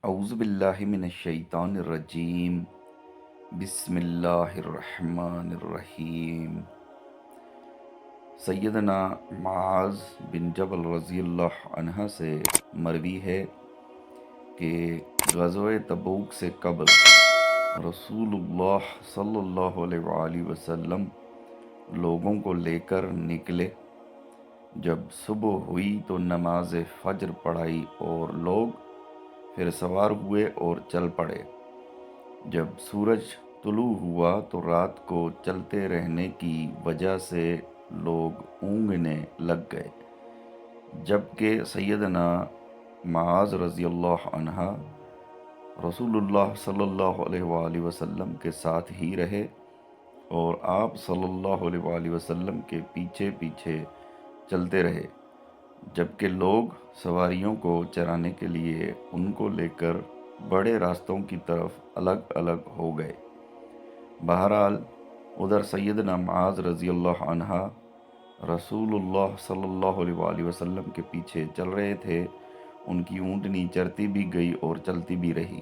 اعوذ باللہ من الشیطان الرجیم، بسم اللہ الرحمن الرحیم۔ سیدنا معاذ بن جبل رضی اللہ عنہ سے مروی ہے کہ غزوہ تبوک سے قبل رسول اللہ صلی اللہ علیہ وآلہ وسلم لوگوں کو لے کر نکلے۔ جب صبح ہوئی تو نماز فجر پڑھائی اور لوگ پھر سوار ہوئے اور چل پڑے۔ جب سورج طلوع ہوا تو رات کو چلتے رہنے کی وجہ سے لوگ اونگنے لگ گئے، جبکہ سیدنا معاذ رضی اللہ عنہ رسول اللہ صلی اللہ علیہ وآلہ وسلم کے ساتھ ہی رہے اور آپ صلی اللہ علیہ وآلہ وسلم کے پیچھے پیچھے چلتے رہے، جبکہ لوگ سواریوں کو چرانے کے لیے ان کو لے کر بڑے راستوں کی طرف الگ الگ ہو گئے۔ بہرحال ادھر سیدنا معاذ رضی اللہ عنہ رسول اللہ صلی اللہ علیہ وآلہ وسلم کے پیچھے چل رہے تھے۔ ان کی اونٹنی چرتی بھی گئی اور چلتی بھی رہی۔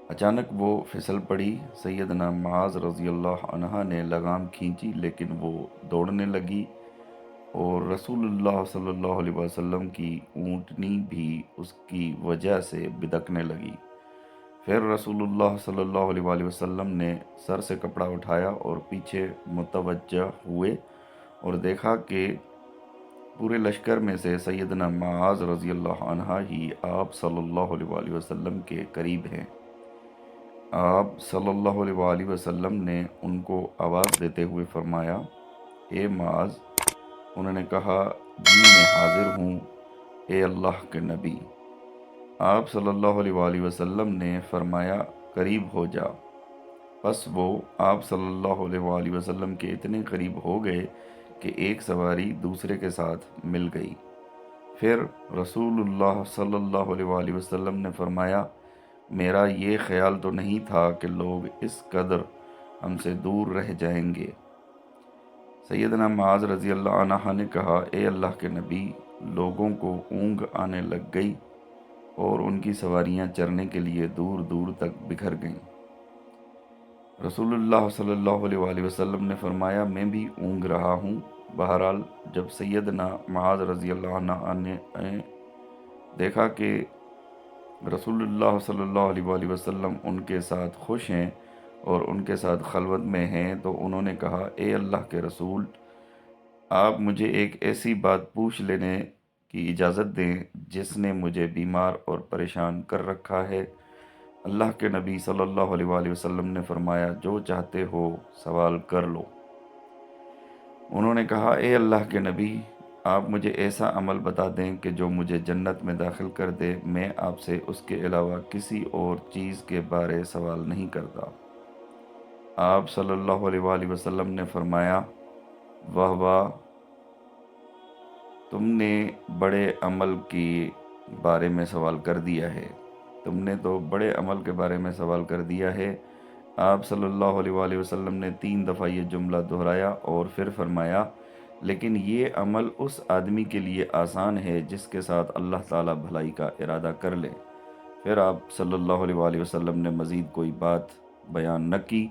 اچانک وہ پھسل پڑی۔ سیدنا معاذ رضی اللہ عنہ نے لگام کھینچی، لیکن وہ دوڑنے لگی اور رسول اللہ صلی اللہ علیہ وسلم کی اونٹنی بھی اس کی وجہ سے بدکنے لگی۔ پھر رسول اللہ صلی اللہ علیہ وآلہ وسلم نے سر سے کپڑا اٹھایا اور پیچھے متوجہ ہوئے اور دیکھا کہ پورے لشکر میں سے سیدنا معاذ رضی اللہ عنہ ہی آپ صلی اللہ علیہ وآلہ وسلم کے قریب ہیں۔ آپ صلی اللہ علیہ وآلہ وسلم نے ان کو آواز دیتے ہوئے فرمایا، اے معاذ۔ انہوں نے کہا، جی میں حاضر ہوں اے اللہ کے نبی۔ آپ صلی اللہ علیہ وآلہ وسلم نے فرمایا، قریب ہو جا۔ پس وہ آپ صلی اللہ علیہ وآلہ وسلم کے اتنے قریب ہو گئے کہ ایک سواری دوسرے کے ساتھ مل گئی۔ پھر رسول اللہ صلی اللہ علیہ وآلہ وسلم نے فرمایا، میرا یہ خیال تو نہیں تھا کہ لوگ اس قدر ہم سے دور رہ جائیں گے۔ سیدنا معاذ رضی اللہ عنہ نے کہا، اے اللہ کے نبی، لوگوں کو اونگ آنے لگ گئی اور ان کی سواریاں چرنے کے لیے دور دور تک بکھر گئیں۔ رسول اللہ صلی اللہ علیہ وآلہ وسلم نے فرمایا، میں بھی اونگ رہا ہوں۔ بہرحال جب سیدنا معاذ رضی اللہ عنہ نے دیکھا کہ رسول اللہ صلی اللہ علیہ وآلہ وسلم ان کے ساتھ خوش ہیں اور ان کے ساتھ خلوت میں ہیں، تو انہوں نے کہا، اے اللہ کے رسول، آپ مجھے ایک ایسی بات پوچھ لینے کی اجازت دیں جس نے مجھے بیمار اور پریشان کر رکھا ہے۔ اللہ کے نبی صلی اللہ علیہ وآلہ وسلم نے فرمایا، جو چاہتے ہو سوال کر لو۔ انہوں نے کہا، اے اللہ کے نبی، آپ مجھے ایسا عمل بتا دیں کہ جو مجھے جنت میں داخل کر دے۔ میں آپ سے اس کے علاوہ کسی اور چیز کے بارے سوال نہیں کرتا۔ آپ صلی اللہ علیہ وآلہ وسلم نے فرمایا، واہ واہ، تم نے بڑے عمل کے بارے میں سوال کر دیا ہے۔ تم نے تو بڑے عمل کے بارے میں سوال کر دیا ہے۔ آپ صلی اللہ علیہ وآلہ وسلم نے 3 دفعہ یہ جملہ دہرایا اور پھر فرمایا، لیکن یہ عمل اس آدمی کے لیے آسان ہے جس کے ساتھ اللہ تعالیٰ بھلائی کا ارادہ کر لے۔ پھر آپ صلی اللہ علیہ وآلہ وسلم نے مزید کوئی بات بیان نہ کی،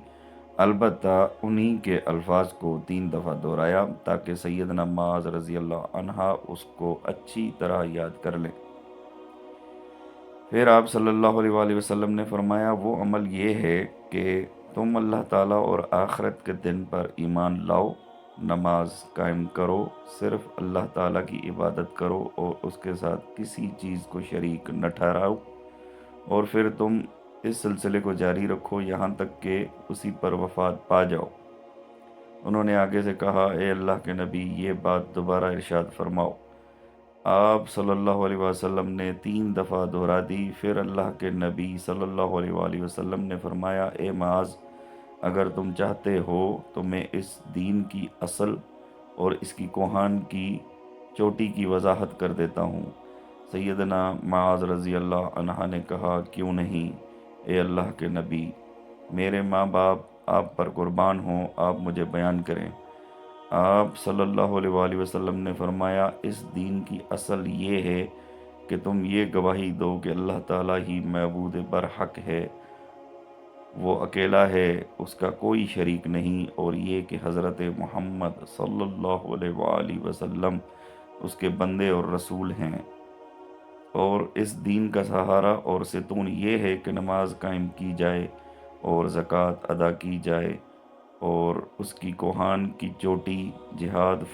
البتہ انہی کے الفاظ کو 3 دفعہ دہرایا تاکہ سیدنا معاذ رضی اللہ عنہ اس کو اچھی طرح یاد کر لیں۔ پھر آپ صلی اللہ علیہ وآلہ وسلم نے فرمایا، وہ عمل یہ ہے کہ تم اللہ تعالیٰ اور آخرت کے دن پر ایمان لاؤ، نماز قائم کرو، صرف اللہ تعالیٰ کی عبادت کرو اور اس کے ساتھ کسی چیز کو شریک نہ ٹھہراؤ، اور پھر تم اس سلسلے کو جاری رکھو یہاں تک کہ اسی پر وفات پا جاؤ۔ انہوں نے آگے سے کہا، اے اللہ کے نبی، یہ بات دوبارہ ارشاد فرماؤ۔ آپ صلی اللہ علیہ وسلم نے 3 دفعہ دہرا دی۔ پھر اللہ کے نبی صلی اللہ علیہ وآلہ وسلم نے فرمایا، اے معاذ، اگر تم چاہتے ہو تو میں اس دین کی اصل اور اس کی کوہان کی چوٹی کی وضاحت کر دیتا ہوں۔ سیدنا معاذ رضی اللہ عنہ نے کہا، کیوں نہیں اے اللہ کے نبی، میرے ماں باپ آپ پر قربان ہوں، آپ مجھے بیان کریں۔ آپ صلی اللہ علیہ وآلہ وسلم نے فرمایا، اس دین کی اصل یہ ہے کہ تم یہ گواہی دو کہ اللہ تعالیٰ ہی معبود برحق ہے، وہ اکیلا ہے، اس کا کوئی شریک نہیں، اور یہ کہ حضرت محمد صلی اللہ علیہ وآلہ وسلم اس کے بندے اور رسول ہیں۔ اور اس دین کا سہارا اور ستون یہ ہے کہ نماز قائم کی جائے اور زکوٰۃ ادا کی جائے، اور اس کی کوہان کی چوٹی جہاد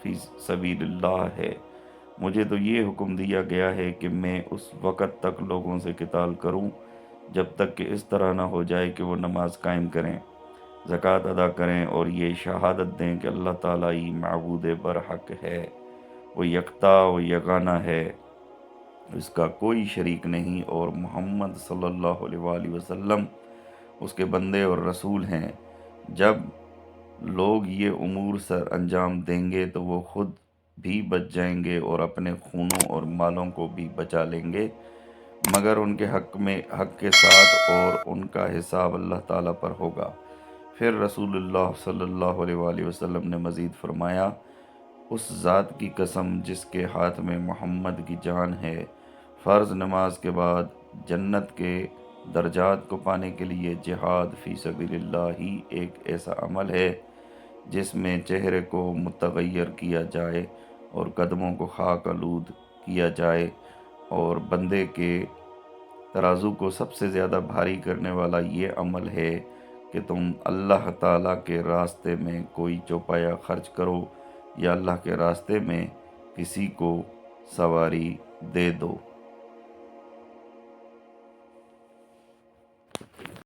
فی سبیل اللہ ہے۔ مجھے تو یہ حکم دیا گیا ہے کہ میں اس وقت تک لوگوں سے قتال کروں جب تک کہ اس طرح نہ ہو جائے کہ وہ نماز قائم کریں، زکوٰۃ ادا کریں اور یہ شہادت دیں کہ اللہ تعالیٰ ہی معبود برحق ہے، وہ یکتا و یگانہ ہے، اس کا کوئی شریک نہیں، اور محمد صلی اللہ علیہ وآلہ وسلم اس کے بندے اور رسول ہیں۔ جب لوگ یہ امور سر انجام دیں گے تو وہ خود بھی بچ جائیں گے اور اپنے خونوں اور مالوں کو بھی بچا لیں گے، مگر ان کے حق کے ساتھ، اور ان کا حساب اللہ تعالیٰ پر ہوگا۔ پھر رسول اللہ صلی اللہ علیہ وآلہ وسلم نے مزید فرمایا، اس ذات کی قسم جس کے ہاتھ میں محمد کی جان ہے، فرض نماز کے بعد جنت کے درجات کو پانے کے لیے جہاد فی سبیل اللہ ہی ایک ایسا عمل ہے جس میں چہرے کو متغیر کیا جائے اور قدموں کو خاک آلود کیا جائے، اور بندے کے ترازو کو سب سے زیادہ بھاری کرنے والا یہ عمل ہے کہ تم اللہ تعالیٰ کے راستے میں کوئی چوپایا خرچ کرو یا اللہ کے راستے میں کسی کو سواری دے دو۔